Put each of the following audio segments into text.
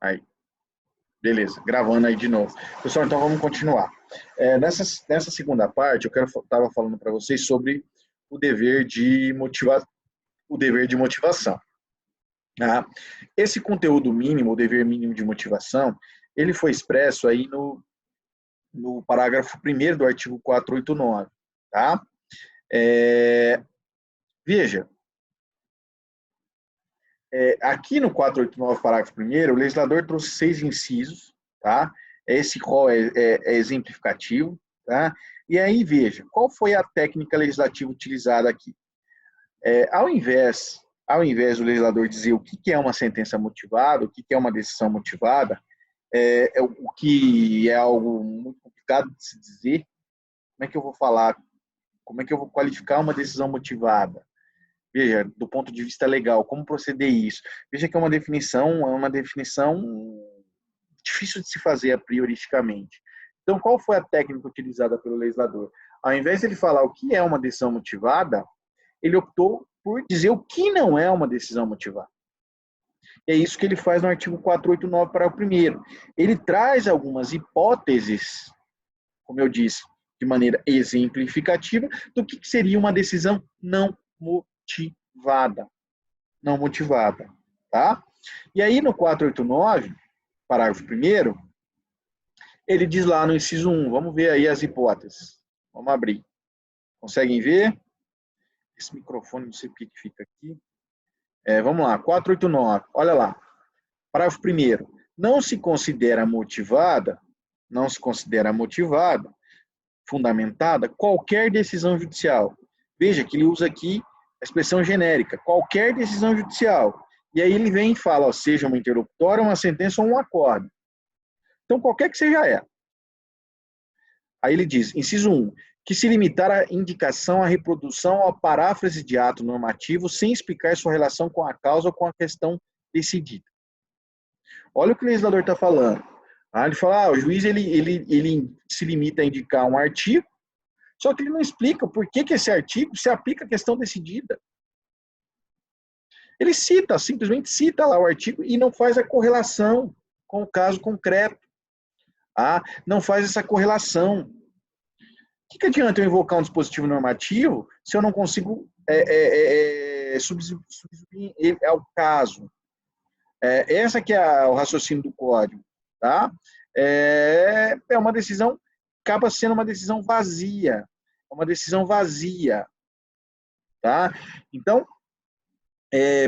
Aí, beleza, gravando aí de novo. Pessoal, então vamos continuar. Nessa segunda parte, estava falando para vocês sobre o dever de motivação. Tá? Esse conteúdo mínimo, o dever mínimo de motivação, ele foi expresso aí no parágrafo 1º do artigo 489. Tá? Veja, aqui no 489, parágrafo 1º, o legislador trouxe 6 incisos, tá? Esse rol é exemplificativo, tá? E aí, veja, qual foi a técnica legislativa utilizada aqui? Ao invés do legislador dizer o que é uma sentença motivada, o que é uma decisão motivada, o que é algo muito complicado de se dizer, como é que eu vou falar, como é que eu vou qualificar uma decisão motivada? Veja, do ponto de vista legal, como proceder isso? Veja que é uma definição difícil de se fazer a prioristicamente. Então, qual foi a técnica utilizada pelo legislador? Ao invés de ele falar o que é uma decisão motivada, ele optou por dizer o que não é uma decisão motivada. É isso que ele faz no artigo 489, parágrafo 1º. Ele traz algumas hipóteses, como eu disse, de maneira exemplificativa, do que seria uma decisão não motivada. Não motivada. Tá? E aí, no 489, parágrafo 1º, ele diz lá no inciso 1, vamos ver aí as hipóteses. Vamos abrir. Conseguem ver? Esse microfone, não sei por que fica aqui. Vamos lá, 489, olha lá. Parágrafo 1º. Não se considera motivada, fundamentada, qualquer decisão judicial. Veja que ele usa aqui a expressão genérica, qualquer decisão judicial. E aí ele vem e fala, ó, seja uma interlocutória, uma sentença ou um acordo. Então, qualquer que seja ela. Aí ele diz, inciso 1, que se limitar à indicação, à reprodução ou à paráfrase de ato normativo sem explicar sua relação com a causa ou com a questão decidida. Olha o que o legislador está falando. Ele fala, o juiz ele se limita a indicar um artigo, só que ele não explica por que esse artigo se aplica à questão decidida. Ele simplesmente cita lá o artigo e não faz a correlação com o caso concreto. Não faz essa correlação. O que adianta eu invocar um dispositivo normativo se eu não consigo substituir ele ao caso? Essa que é o raciocínio do código. Tá? Uma decisão, acaba sendo uma decisão vazia. É uma decisão vazia. Tá? Então,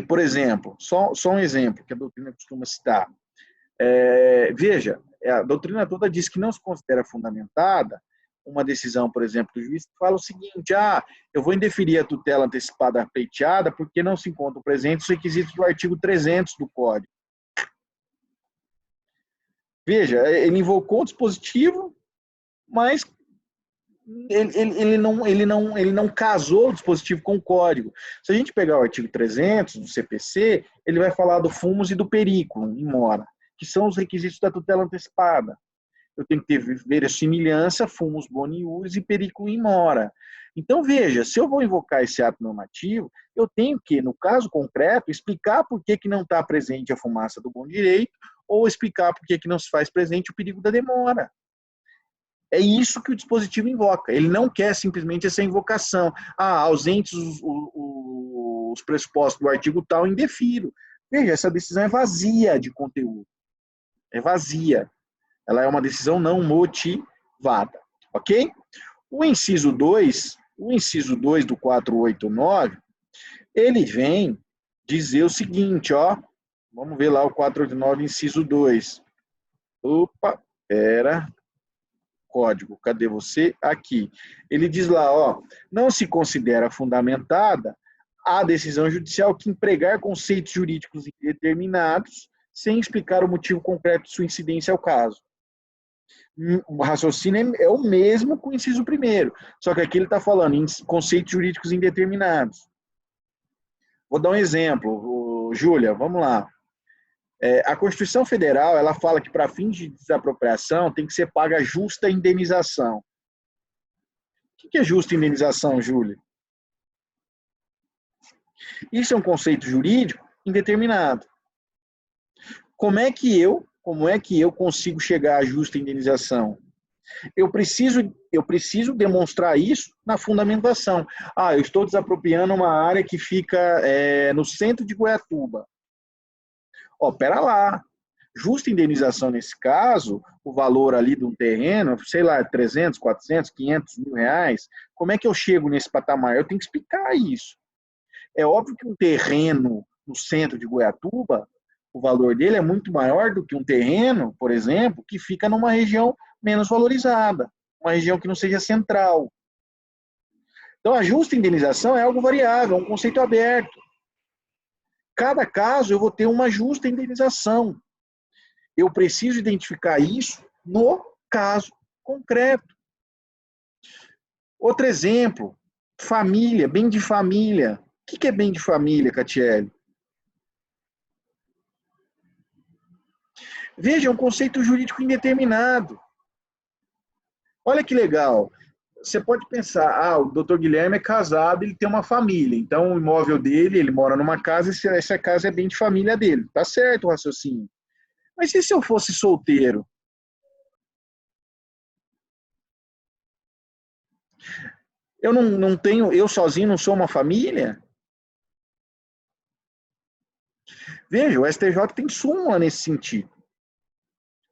por exemplo, só um exemplo que a doutrina costuma citar. Veja, a doutrina toda diz que não se considera fundamentada uma decisão, por exemplo, do juiz que fala o seguinte, eu vou indeferir a tutela antecipada pleiteada porque não se encontram presentes os requisitos do artigo 300 do Código. Veja, ele invocou o dispositivo, mas ele não casou o dispositivo com o Código. Se a gente pegar o artigo 300 do CPC, ele vai falar do fumus e do periculum in mora, que são os requisitos da tutela antecipada. Eu tenho que ter verossimilhança, fumus boni iuris e periculum in mora. Então, veja, se eu vou invocar esse ato normativo, eu tenho que, no caso concreto, explicar por que não está presente a fumaça do bom direito ou explicar por que não se faz presente o perigo da demora. É isso que o dispositivo invoca. Ele não quer simplesmente essa invocação. Ausentes os pressupostos do artigo tal, indefiro. Veja, essa decisão é vazia de conteúdo. É vazia. Ela é uma decisão não motivada. Ok? O inciso 2 do 489, ele vem dizer o seguinte, ó. Vamos ver lá o 489, inciso 2. Opa, Código, cadê você? Aqui. Ele diz lá, ó, não se considera fundamentada a decisão judicial que empregar conceitos jurídicos indeterminados sem explicar o motivo concreto de sua incidência ao caso. O raciocínio é o mesmo com o inciso 1º, só que aqui ele está falando em conceitos jurídicos indeterminados. Vou dar um exemplo, Júlia, vamos lá. A Constituição Federal, ela fala que para fins de desapropriação tem que ser paga a justa indenização. O que é justa indenização, Júlia? Isso é um conceito jurídico indeterminado. como é que eu consigo chegar à justa indenização? Eu preciso demonstrar isso na fundamentação. Ah, eu estou desapropriando uma área que fica no centro de Goiatuba. Ó, pera lá. Justa indenização nesse caso, o valor ali de um terreno, sei lá, 300, 400, 500 mil reais, como é que eu chego nesse patamar? Eu tenho que explicar isso. É óbvio que um terreno no centro de Goiatuba, o valor dele é muito maior do que um terreno, por exemplo, que fica numa região menos valorizada, uma região que não seja central. Então, a justa indenização é algo variável, é um conceito aberto. Cada caso eu vou ter uma justa indenização. Eu preciso identificar isso no caso concreto. Outro exemplo, família, bem de família. O que é bem de família, Catiele? Veja, é um conceito jurídico indeterminado. Olha que legal. Você pode pensar, o doutor Guilherme é casado, ele tem uma família, então o imóvel dele, ele mora numa casa e essa casa é bem de família dele. Tá certo o raciocínio. Mas e se eu fosse solteiro? Eu não tenho, eu sozinho não sou uma família? Veja, o STJ tem súmula nesse sentido.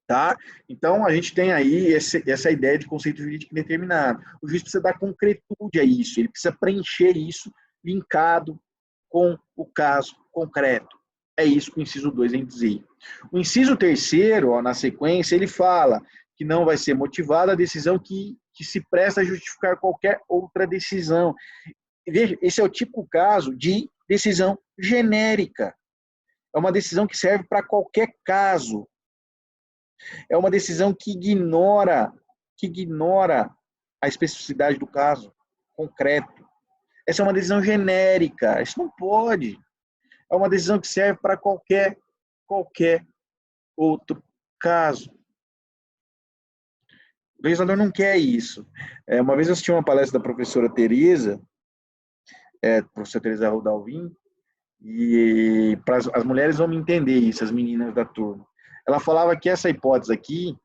Tá? Então, a gente tem aí essa ideia de conceito jurídico indeterminado. O juiz precisa dar concretude a isso, ele precisa preencher isso linkado com o caso concreto. É isso que o inciso 2 vem dizer. O inciso 3º, na sequência, ele fala que não vai ser motivada a decisão que se presta a justificar qualquer outra decisão. Veja, esse é o típico caso de decisão genérica. É uma decisão que serve para qualquer caso. É uma decisão que ignora a especificidade do caso concreto. Essa é uma decisão genérica. Isso não pode. É uma decisão que serve para qualquer outro caso. O legislador não quer isso. Uma vez eu assisti uma palestra da professora Tereza, professora Tereza Rodalvin, e as mulheres vão me entender isso, as meninas da turma. Ela falava que essa hipótese aqui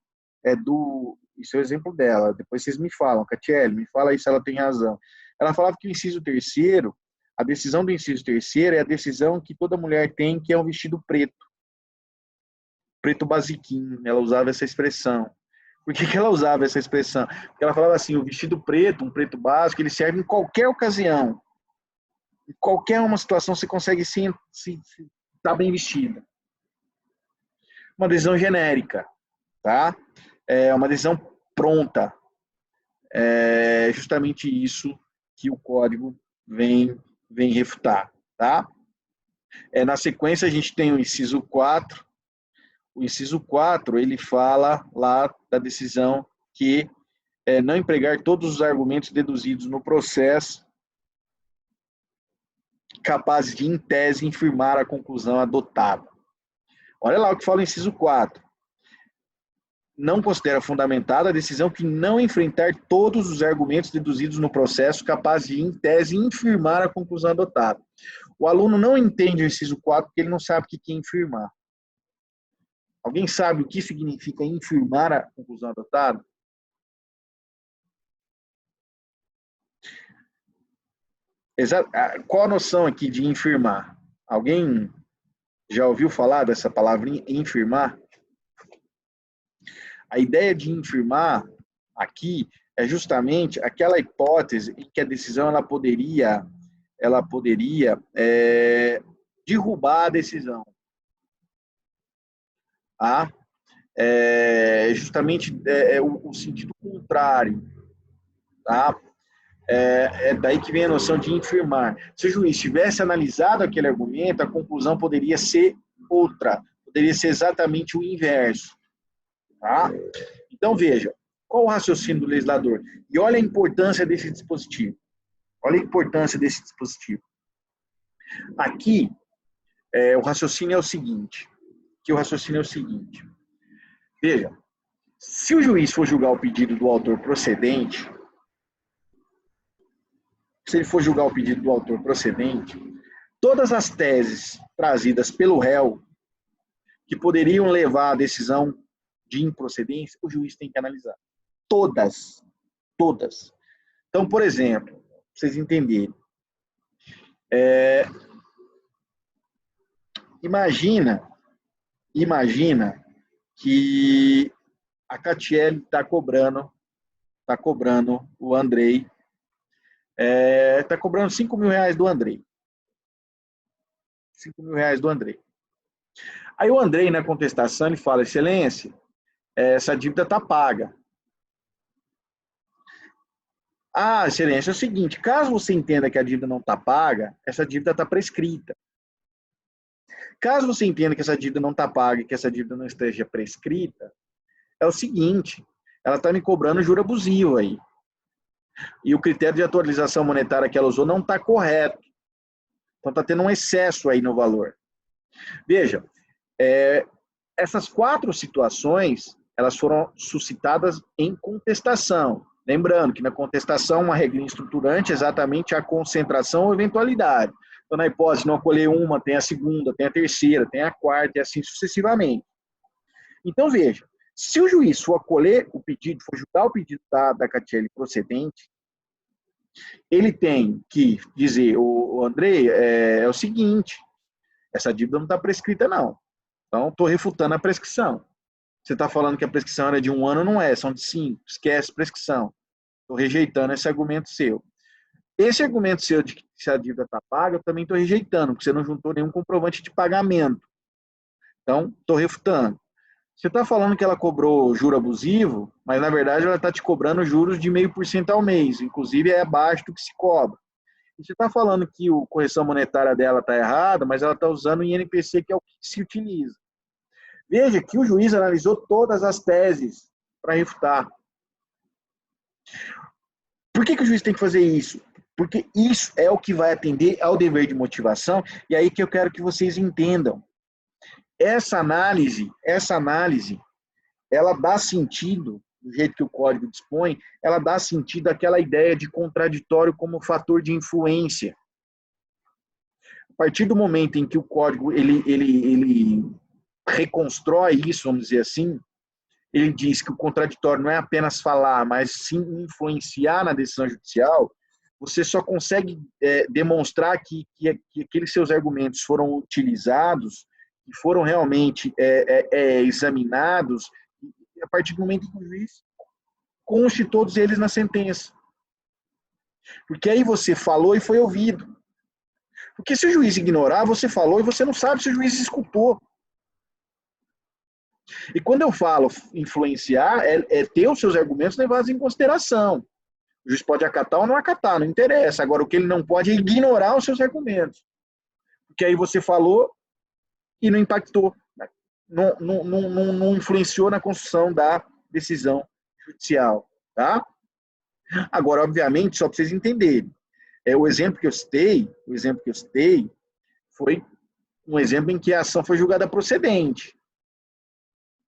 isso é o exemplo dela, depois vocês me falam, Catiele, me fala aí se ela tem razão. Ela falava que o inciso 3º, a decisão do inciso 3º é a decisão que toda mulher tem, que é um vestido preto basiquinho, ela usava essa expressão. Por que ela usava essa expressão? Porque ela falava assim, o vestido preto, um preto básico, ele serve em qualquer ocasião. Em qualquer uma situação você consegue sim estar bem vestida. Uma decisão genérica, tá? É uma decisão pronta. É justamente isso que o código vem refutar, tá? Na sequência, a gente tem o inciso 4. O inciso 4, ele fala lá da decisão que não empregar todos os argumentos deduzidos no processo capazes de, em tese, infirmar a conclusão adotada. Olha lá o que fala o inciso 4. Não considera fundamentada a decisão que não enfrentar todos os argumentos deduzidos no processo capazes de, em tese, infirmar a conclusão adotada. O aluno não entende o inciso 4 porque ele não sabe o que é infirmar. Alguém sabe o que significa infirmar a conclusão adotada? Qual a noção aqui de infirmar? Alguém já ouviu falar dessa palavrinha infirmar? A ideia de infirmar aqui é justamente aquela hipótese em que a decisão ela poderia derrubar a decisão. Tá? Justamente o sentido contrário. Tá? É daí que vem a noção de infirmar. Se o juiz tivesse analisado aquele argumento, a conclusão poderia ser outra, poderia ser exatamente o inverso. Tá? Então, veja, qual o raciocínio do legislador? E olha a importância desse dispositivo. Olha a importância desse dispositivo. Aqui, o raciocínio é o seguinte. Veja, se o juiz for julgar o pedido do autor procedente, todas as teses trazidas pelo réu, que poderiam levar à decisão de improcedência, o juiz tem que analisar. Todas. Todas. Então, por exemplo, para vocês entenderem, imagina que a Catiele está cobrando o Andrei, está cobrando R$5.000 do Andrei. R$5.000 do Andrei. Aí o Andrei, na contestação, ele fala: excelência, essa dívida está paga. Ah, excelência, é o seguinte, caso você entenda que a dívida não está paga, essa dívida está prescrita. Caso você entenda que essa dívida não está paga e que essa dívida não esteja prescrita, é o seguinte, ela está me cobrando juro abusivo aí. E o critério de atualização monetária que ela usou não está correto. Então está tendo um excesso aí no valor. Veja, essas 4 situações, elas foram suscitadas em contestação. Lembrando que na contestação, uma regrinha estruturante é exatamente a concentração ou eventualidade. Então, na hipótese de não acolher uma, tem a segunda, tem a terceira, tem a quarta e assim sucessivamente. Então, veja, se o juiz for acolher o pedido, for julgar o pedido da Catiele procedente, ele tem que dizer: o Andrei, é o seguinte, essa dívida não está prescrita, não. Então, estou refutando a prescrição. Você está falando que a prescrição era de 1 ano, não é, são de 5, esquece prescrição. Estou rejeitando esse argumento seu. Esse argumento seu de que se a dívida está paga, eu também estou rejeitando, porque você não juntou nenhum comprovante de pagamento. Então, estou refutando. Você está falando que ela cobrou juro abusivo, mas na verdade ela está te cobrando juros de 0,5% ao mês, inclusive é abaixo do que se cobra. E você está falando que a correção monetária dela está errada, mas ela está usando o INPC, que é o que se utiliza. Veja que o juiz analisou todas as teses para refutar. Por que o juiz tem que fazer isso? Porque isso é o que vai atender ao dever de motivação, e aí que eu quero que vocês entendam. Essa análise, ela dá sentido, do jeito que o código dispõe, ela dá sentido àquela ideia de contraditório como fator de influência. A partir do momento em que o código ele reconstrói isso, vamos dizer assim, ele diz que o contraditório não é apenas falar, mas sim influenciar na decisão judicial, você só consegue demonstrar que aqueles seus argumentos foram utilizados, que foram realmente examinados, a partir do momento em que o juiz conste todos eles na sentença. Porque aí você falou e foi ouvido. Porque se o juiz ignorar, você falou e você não sabe se o juiz escutou. E quando eu falo influenciar, é ter os seus argumentos levados em consideração. O juiz pode acatar ou não acatar, não interessa. Agora, o que ele não pode é ignorar os seus argumentos. Porque aí você falou e não impactou, não influenciou na construção da decisão judicial. Tá? Agora, obviamente, só para vocês entenderem, o exemplo que eu citei foi um exemplo em que a ação foi julgada procedente.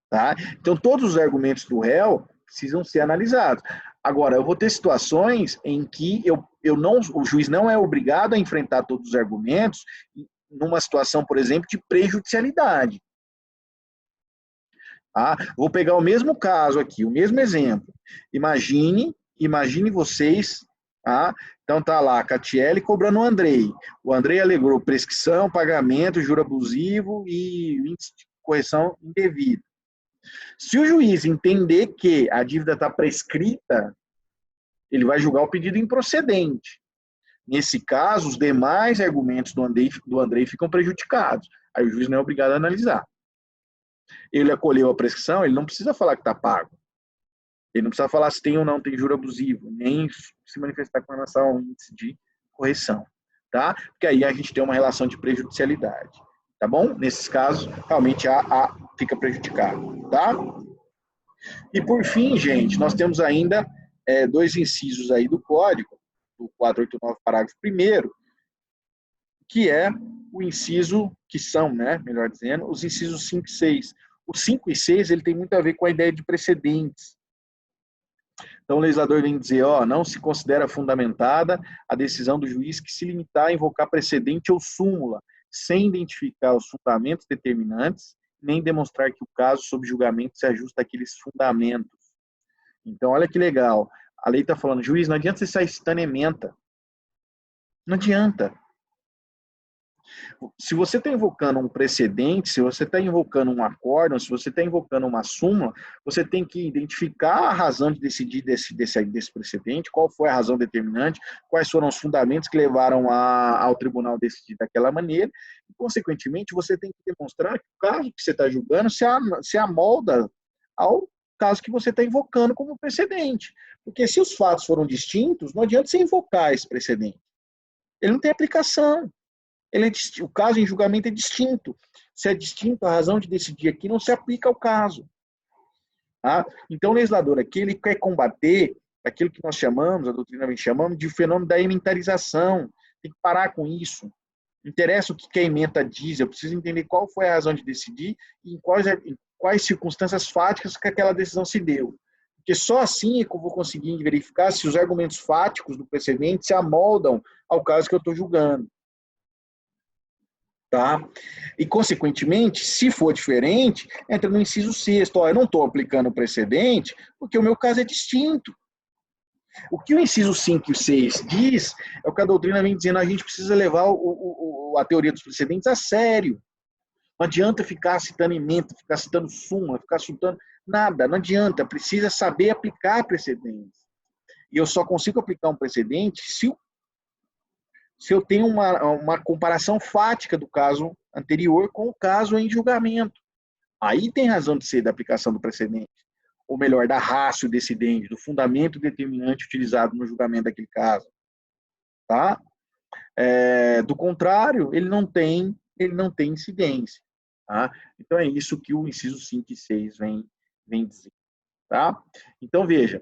Tá? Então, todos os argumentos do réu precisam ser analisados. Agora, eu vou ter situações em que o juiz não é obrigado a enfrentar todos os argumentos numa situação, por exemplo, de prejudicialidade. Tá? Vou pegar o mesmo caso aqui, o mesmo exemplo. Imagine vocês, tá? Então tá lá, a Catiele cobrando o Andrei. O Andrei alegou prescrição, pagamento, juro abusivo e índice de correção indevida. Se o juiz entender que a dívida está prescrita, ele vai julgar o pedido improcedente. Nesse caso, os demais argumentos do Andrei ficam prejudicados. Aí o juiz não é obrigado a analisar. Ele acolheu a prescrição, ele não precisa falar que está pago. Ele não precisa falar se tem ou não tem juro abusivo, nem se manifestar com relação ao índice de correção. Tá? Porque aí a gente tem uma relação de prejudicialidade. Tá bom? Nesses casos, realmente fica prejudicado. Tá? E por fim, gente, nós temos ainda 2 incisos aí do Código, do 489, parágrafo 1º, que é o inciso, que são, né, melhor dizendo, os incisos 5 e 6. O 5 e 6, ele tem muito a ver com a ideia de precedentes. Então, o legislador vem dizer, não se considera fundamentada a decisão do juiz que se limitar a invocar precedente ou súmula, sem identificar os fundamentos determinantes nem demonstrar que o caso sob julgamento se ajusta àqueles fundamentos. Então, olha que legal. A lei está falando, juiz, não adianta você sair citando ementa. Não adianta. Se você está invocando um precedente, se você está invocando um acórdão, se você está invocando uma súmula, você tem que identificar a razão de decidir desse precedente, qual foi a razão determinante, quais foram os fundamentos que levaram ao tribunal decidir daquela maneira, e, consequentemente, você tem que demonstrar que o caso que você está julgando se amolda ao caso que você está invocando como precedente. Porque se os fatos foram distintos, não adianta você invocar esse precedente. Ele não tem aplicação. O caso em julgamento é distinto. Se é distinto, a razão de decidir aqui não se aplica ao caso. Tá? Então, o legislador aqui ele quer combater aquilo que nós chamamos, a doutrina vem chamando, de fenômeno da emendarização. Tem que parar com isso. Não interessa o que a ementa diz, eu preciso entender qual foi a razão de decidir e em quais circunstâncias fáticas que aquela decisão se deu. Porque só assim é que eu vou conseguir verificar se os argumentos fáticos do precedente se amoldam ao caso que eu estou julgando. Tá? E, consequentemente, se for diferente, entra no inciso 6º. Eu não estou aplicando o precedente porque o meu caso é distinto. O que o inciso 5 e 6 diz é o que a doutrina vem dizendo, a gente precisa levar a teoria dos precedentes a sério. Não adianta ficar citando ementa, ficar citando súmula, ficar citando nada, não adianta, precisa saber aplicar precedentes. E eu só consigo aplicar um precedente se eu tenho uma comparação fática do caso anterior com o caso em julgamento. Aí tem razão de ser da aplicação do precedente. Ou melhor, da ratio decidente, do fundamento determinante utilizado no julgamento daquele caso. Tá? Do contrário, ele não tem incidência. Tá? Então é isso que o inciso 5 e 6 vem dizer. Tá? Então veja,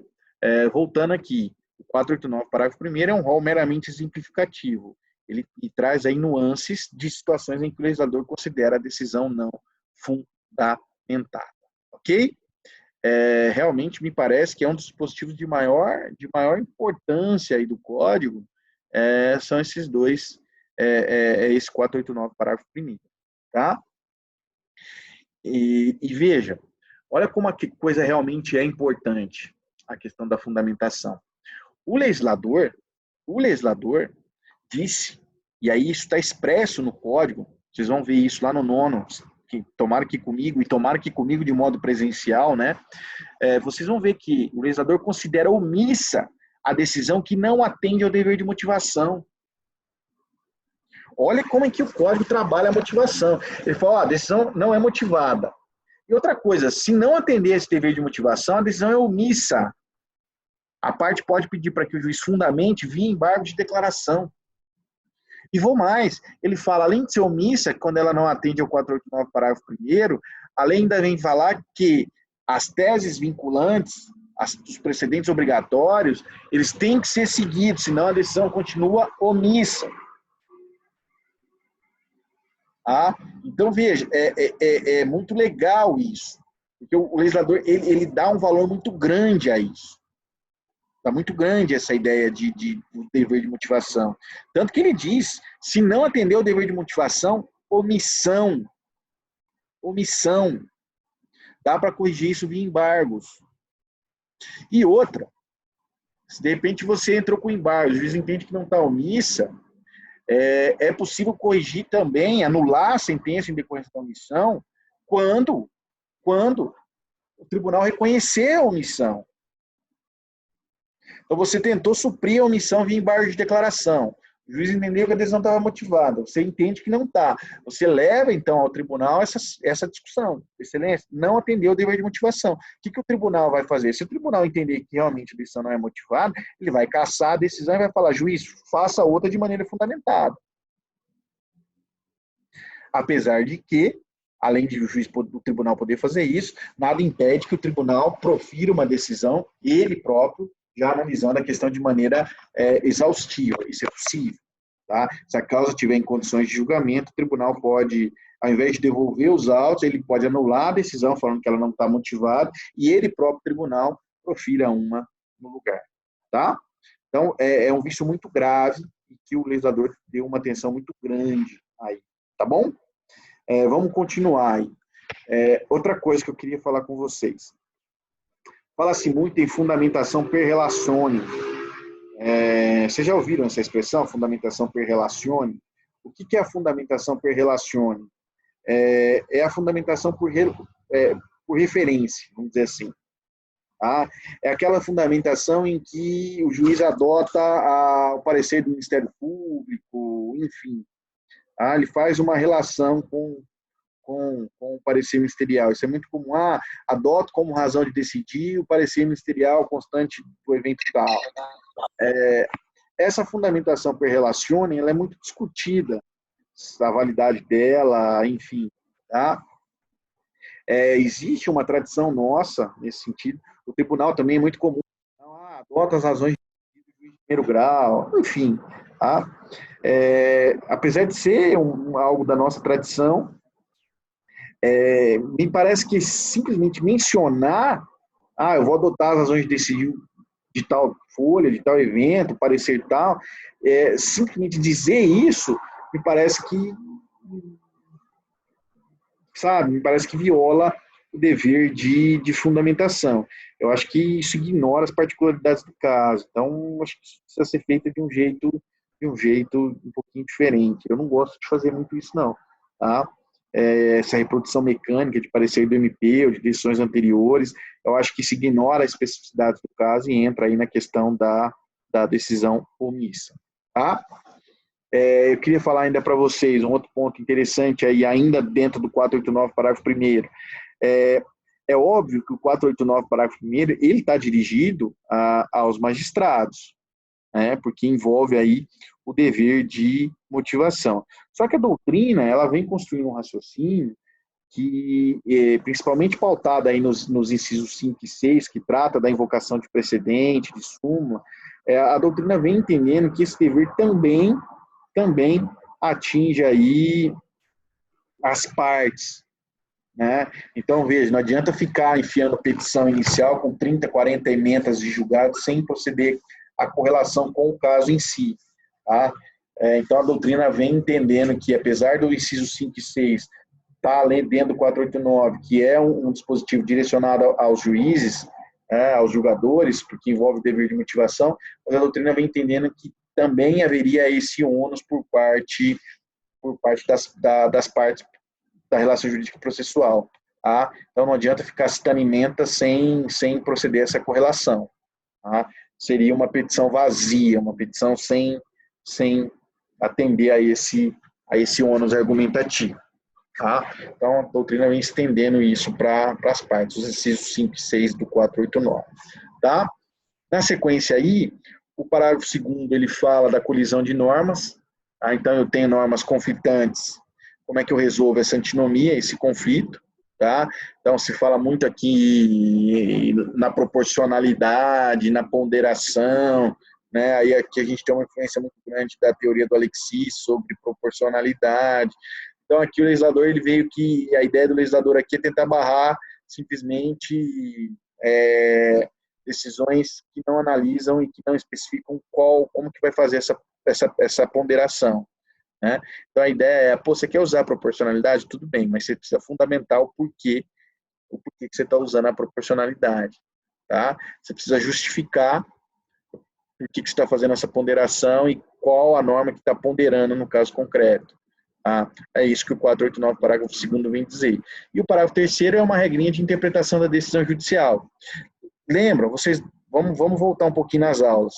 voltando aqui, o 489, parágrafo 1º, é um rol meramente exemplificativo. Ele traz aí nuances de situações em que o legislador considera a decisão não fundamentada. Ok? Realmente me parece que é um dos dispositivos de maior importância aí do Código, são esses dois, esse 489, parágrafo 1º. Tá? E veja, olha como a coisa realmente é importante, a questão da fundamentação. O legislador disse, e aí isso está expresso no código, vocês vão ver isso lá no 9º, tomara que comigo de modo presencial, né? Vocês vão ver que o legislador considera omissa a decisão que não atende ao dever de motivação. Olha como é que o código trabalha a motivação. Ele fala, a decisão não é motivada. E outra coisa, se não atender esse dever de motivação, a decisão é omissa. A parte pode pedir para que o juiz fundamente via embargo de declaração. E vou mais, ele fala, além de ser omissa, quando ela não atende ao 489, parágrafo 1º, além ainda vem falar que as teses vinculantes, os precedentes obrigatórios, eles têm que ser seguidos, senão a decisão continua omissa. Então, veja, é muito legal isso, porque o legislador ele dá um valor muito grande a isso. Está muito grande essa ideia de dever de motivação. Tanto que ele diz, se não atender o dever de motivação, omissão. Dá para corrigir isso via embargos. E outra, se de repente você entrou com embargo, o juiz entende que não está omissa, é possível corrigir também, anular a sentença em decorrência da omissão, quando o tribunal reconhecer a omissão. Então, você tentou suprir a omissão via embargo de declaração. O juiz entendeu que a decisão estava motivada. Você entende que não está. Você leva, então, ao tribunal essa discussão. Excelência, não atendeu o dever de motivação. O que o tribunal vai fazer? Se o tribunal entender que realmente a decisão não é motivada, ele vai cassar a decisão e vai falar, juiz, faça outra de maneira fundamentada. Apesar de que, além de o tribunal poder fazer isso, nada impede que o tribunal profira uma decisão, ele próprio, já analisando a questão de maneira exaustiva, isso é possível. Tá? Se a causa estiver em condições de julgamento, o tribunal pode, ao invés de devolver os autos, ele pode anular a decisão, falando que ela não está motivada, e ele próprio, tribunal, profira uma no lugar. Tá? Então, é um vício muito grave e que o legislador deu uma atenção muito grande aí. Tá bom? Vamos continuar aí. Outra coisa que eu queria falar com vocês. Fala-se muito em fundamentação per relatione. Vocês já ouviram essa expressão, fundamentação per relatione? O que é a fundamentação per relatione? É a fundamentação por referência, vamos dizer assim. Tá? É aquela fundamentação em que o juiz adota o parecer do Ministério Público, enfim. Tá? Ele faz uma relação com o parecer ministerial. Isso é muito comum. Adoto como razão de decidir o parecer ministerial constante do evento tal. Essa fundamentação per relatione, ela é muito discutida, a validade dela, enfim. Tá? Existe uma tradição nossa nesse sentido. O tribunal também é muito comum. Adota as razões de primeiro grau, enfim. Tá? Apesar de ser algo da nossa tradição, me parece que simplesmente mencionar, eu vou adotar as razões de decidir de tal folha, de tal evento, parecer tal, simplesmente dizer isso, me parece que viola o dever de fundamentação. Eu acho que isso ignora as particularidades do caso. Então, acho que isso precisa ser feito de um jeito um pouquinho diferente. Eu não gosto de fazer muito isso, não. Tá? Essa reprodução mecânica de parecer do MP ou de decisões anteriores, eu acho que isso ignora a especificidade do caso e entra aí na questão da decisão omissa. Tá? Eu queria falar ainda para vocês um outro ponto interessante aí, ainda dentro do 489, parágrafo 1º. É óbvio que o 489, parágrafo 1º, ele está dirigido aos magistrados, né, porque envolve aí o dever de motivação. Só que a doutrina, ela vem construindo um raciocínio que, principalmente pautado aí nos incisos 5 e 6, que trata da invocação de precedente, de súmula, a doutrina vem entendendo que esse dever também atinge aí as partes, né? Então, veja, não adianta ficar enfiando petição inicial com 30, 40 emendas de julgado sem proceder à correlação com o caso em si. Tá? Então, a doutrina vem entendendo que, apesar do inciso 5 e 6 estar dentro do 489, que é um dispositivo direcionado aos juízes, aos julgadores, porque envolve o dever de motivação, mas a doutrina vem entendendo que também haveria esse ônus por parte das partes da relação jurídica processual. Tá? Então, não adianta ficar citando ementa sem proceder a essa correlação. Tá? Seria uma petição vazia, uma petição sem atender a esse ônus argumentativo. Tá? Então, a doutrina vem estendendo isso para as partes, os incisos 5 e 6 do 489. Tá? Na sequência aí, o parágrafo 2º, ele fala da colisão de normas. Tá? Então, eu tenho normas conflitantes. Como é que eu resolvo essa antinomia, esse conflito? Tá? Então, se fala muito aqui na proporcionalidade, na ponderação, né? Aí aqui a gente tem uma influência muito grande da teoria do Alexis sobre proporcionalidade. Então, aqui o legislador, ele veio que a ideia do legislador aqui é tentar barrar simplesmente decisões que não analisam e que não especificam como que vai fazer essa ponderação. Né? Então, a ideia você quer usar a proporcionalidade? Tudo bem, mas você precisa fundamentar o porquê que você está usando a proporcionalidade. Tá? Você precisa justificar por que você está fazendo essa ponderação e qual a norma que está ponderando no caso concreto. Tá? É isso que o 489, parágrafo 2º, vem dizer. E o parágrafo 3º é uma regrinha de interpretação da decisão judicial. Lembram, vocês, vamos voltar um pouquinho nas aulas.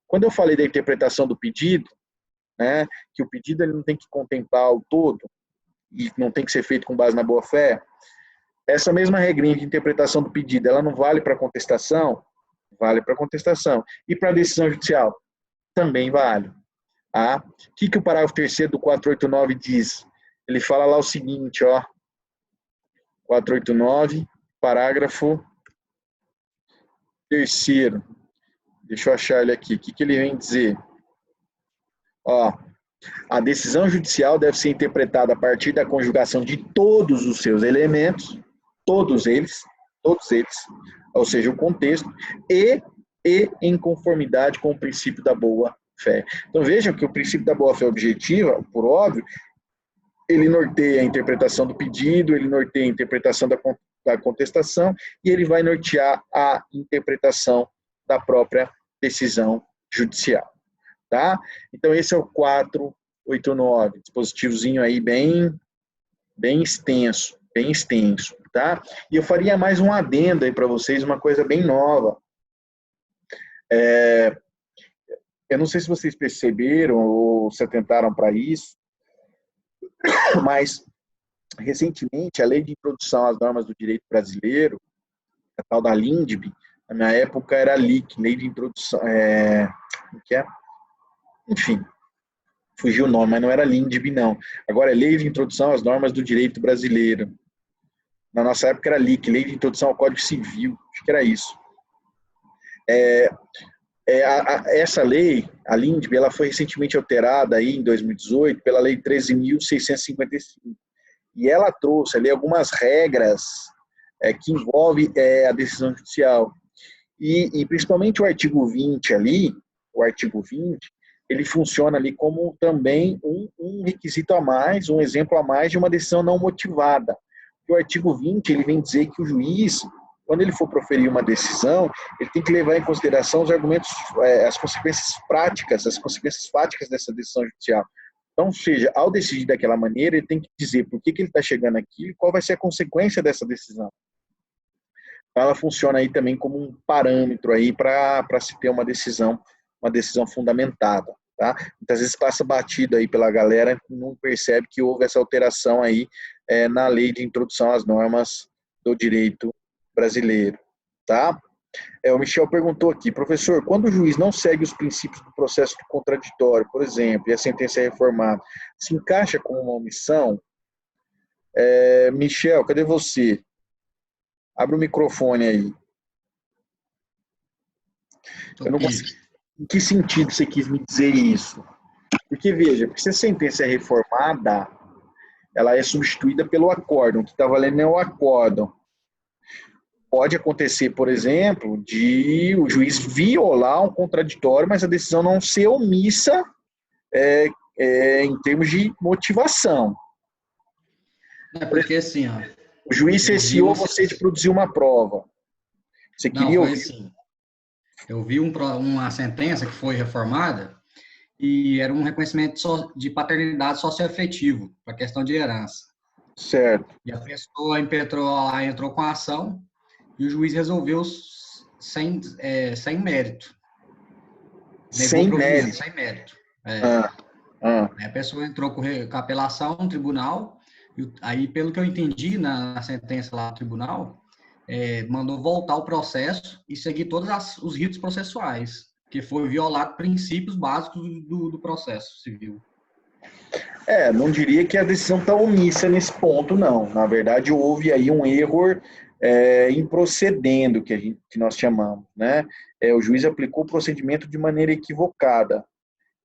Quando eu falei da interpretação do pedido, né, que o pedido ele não tem que contemplar o todo e não tem que ser feito com base na boa-fé, essa mesma regrinha de interpretação do pedido, ela não vale para contestação? Vale para contestação. E para a decisão judicial? Também vale. Tá? O que o parágrafo 3º do 489 diz? Ele fala lá o seguinte, ó, 489, parágrafo 3º. Deixa eu achar ele aqui. O que ele vem dizer? Ó, a decisão judicial deve ser interpretada a partir da conjugação de todos os seus elementos, todos eles, ou seja, o contexto, e em conformidade com o princípio da boa-fé. Então, vejam que o princípio da boa-fé objetiva, por óbvio, ele norteia a interpretação do pedido, ele norteia a interpretação da contestação e ele vai nortear a interpretação da própria decisão judicial. Tá? Então, esse é o 489, dispositivozinho aí bem extenso, tá? E eu faria mais um adendo aí para vocês, uma coisa bem nova. Eu não sei se vocês perceberam ou se atentaram para isso, mas recentemente a Lei de Introdução às Normas do Direito Brasileiro, a tal da LINDB, na minha época era LIC, Lei de Introdução, que é? Enfim, fugiu o nome, mas não era LINDB não. Agora é Lei de Introdução às Normas do Direito Brasileiro. Na nossa época era LIC, Lei de Introdução ao Código Civil, acho que era isso. Essa lei, a LINDB, ela foi recentemente alterada aí em 2018 pela Lei 13.655. E ela trouxe ali algumas regras que envolvem a decisão judicial. E principalmente o artigo 20 ali, o artigo 20, ele funciona ali como também um requisito a mais, um exemplo a mais de uma decisão não motivada. O artigo 20, ele vem dizer que o juiz, quando ele for proferir uma decisão, ele tem que levar em consideração os argumentos, as consequências práticas, as consequências fáticas dessa decisão judicial. Então, ou seja, ao decidir daquela maneira, ele tem que dizer por que ele está chegando aqui e qual vai ser a consequência dessa decisão. Então, ela funciona aí também como um parâmetro aí para se ter uma decisão fundamentada. Tá? Muitas vezes passa batido aí pela galera, não percebe que houve essa alteração aí na Lei de Introdução às Normas do Direito Brasileiro. Tá? O Michel perguntou aqui, professor, quando o juiz não segue os princípios do processo contraditório, por exemplo, e a sentença é reformada, se encaixa como uma omissão? Michel, cadê você? Abre o microfone aí. Eu não consigo. Em que sentido você quis me dizer isso? Porque, veja, se a sentença é reformada, ela é substituída pelo acórdão. O que está valendo é o acórdão. Pode acontecer, por exemplo, de o juiz violar um contraditório, mas a decisão não ser omissa em termos de motivação. Porque assim, ó, o juiz cesseou você de produzir uma prova. Você queria ouvir? Assim. Eu vi uma sentença que foi reformada e era um reconhecimento de paternidade socioafetivo para a questão de herança. Certo. E a pessoa entrou com a ação e o juiz resolveu sem mérito. Sem mérito? Sem mérito. A pessoa entrou com a apelação no tribunal, e aí, pelo que eu entendi na sentença lá do tribunal, mandou voltar o processo e seguir todos os ritos processuais, que foi violado princípios básicos do processo civil. Não diria que a decisão está omissa nesse ponto, não. Na verdade, houve aí um erro improcedendo, que nós chamamos, né? O juiz aplicou o procedimento de maneira equivocada,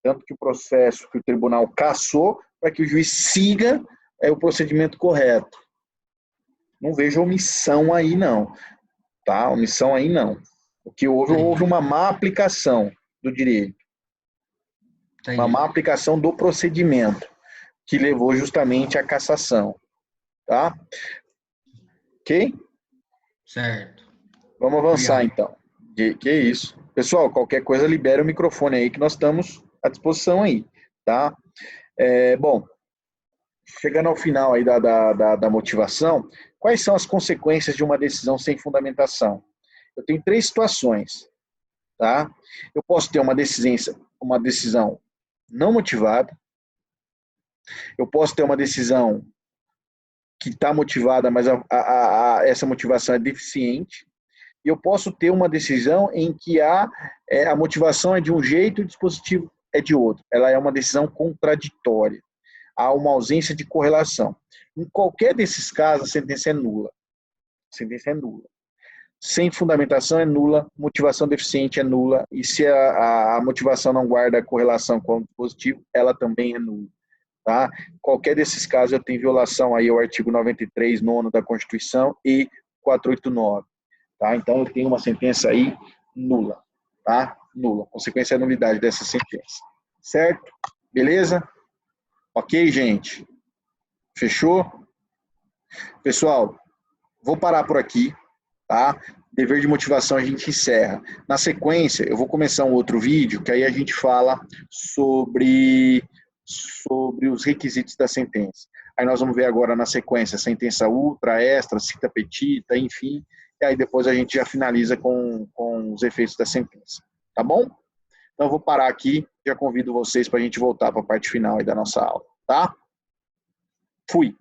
tanto que o processo que o tribunal cassou para que o juiz siga o procedimento correto. Não vejo omissão aí, não. Tá? Omissão aí, não. O que houve uma má aplicação do direito. Entendi. Uma má aplicação do procedimento, que levou justamente à cassação. Tá? Ok? Certo. Vamos avançar, então. Que isso. Pessoal, qualquer coisa, libera o microfone aí, que nós estamos à disposição aí. Tá? Bom, chegando ao final aí da motivação, quais são as consequências de uma decisão sem fundamentação? Eu tenho 3 situações, tá? Eu posso ter uma decisão não motivada, eu posso ter uma decisão que está motivada, mas essa motivação é deficiente, e eu posso ter uma decisão em que a motivação é de um jeito e o dispositivo é de outro. Ela é uma decisão contraditória. Há uma ausência de correlação. Em qualquer desses casos, a sentença é nula. A sentença é nula. Sem fundamentação é nula, motivação deficiente é nula, e se a motivação não guarda correlação com o dispositivo, ela também é nula. Tá? Qualquer desses casos eu tenho violação aí ao artigo 93, 9º da Constituição e 489. Tá? Então eu tenho uma sentença aí nula. Tá? Nula. Consequência é a nulidade dessa sentença. Certo? Beleza? Ok, gente? Fechou? Pessoal, vou parar por aqui, tá? Dever de motivação a gente encerra. Na sequência, eu vou começar um outro vídeo, que aí a gente fala sobre os requisitos da sentença. Aí nós vamos ver agora na sequência, sentença ultra, extra, cita petita, enfim, e aí depois a gente já finaliza com os efeitos da sentença. Tá bom? Então eu vou parar aqui, já convido vocês para a gente voltar para a parte final aí da nossa aula, tá? Fui!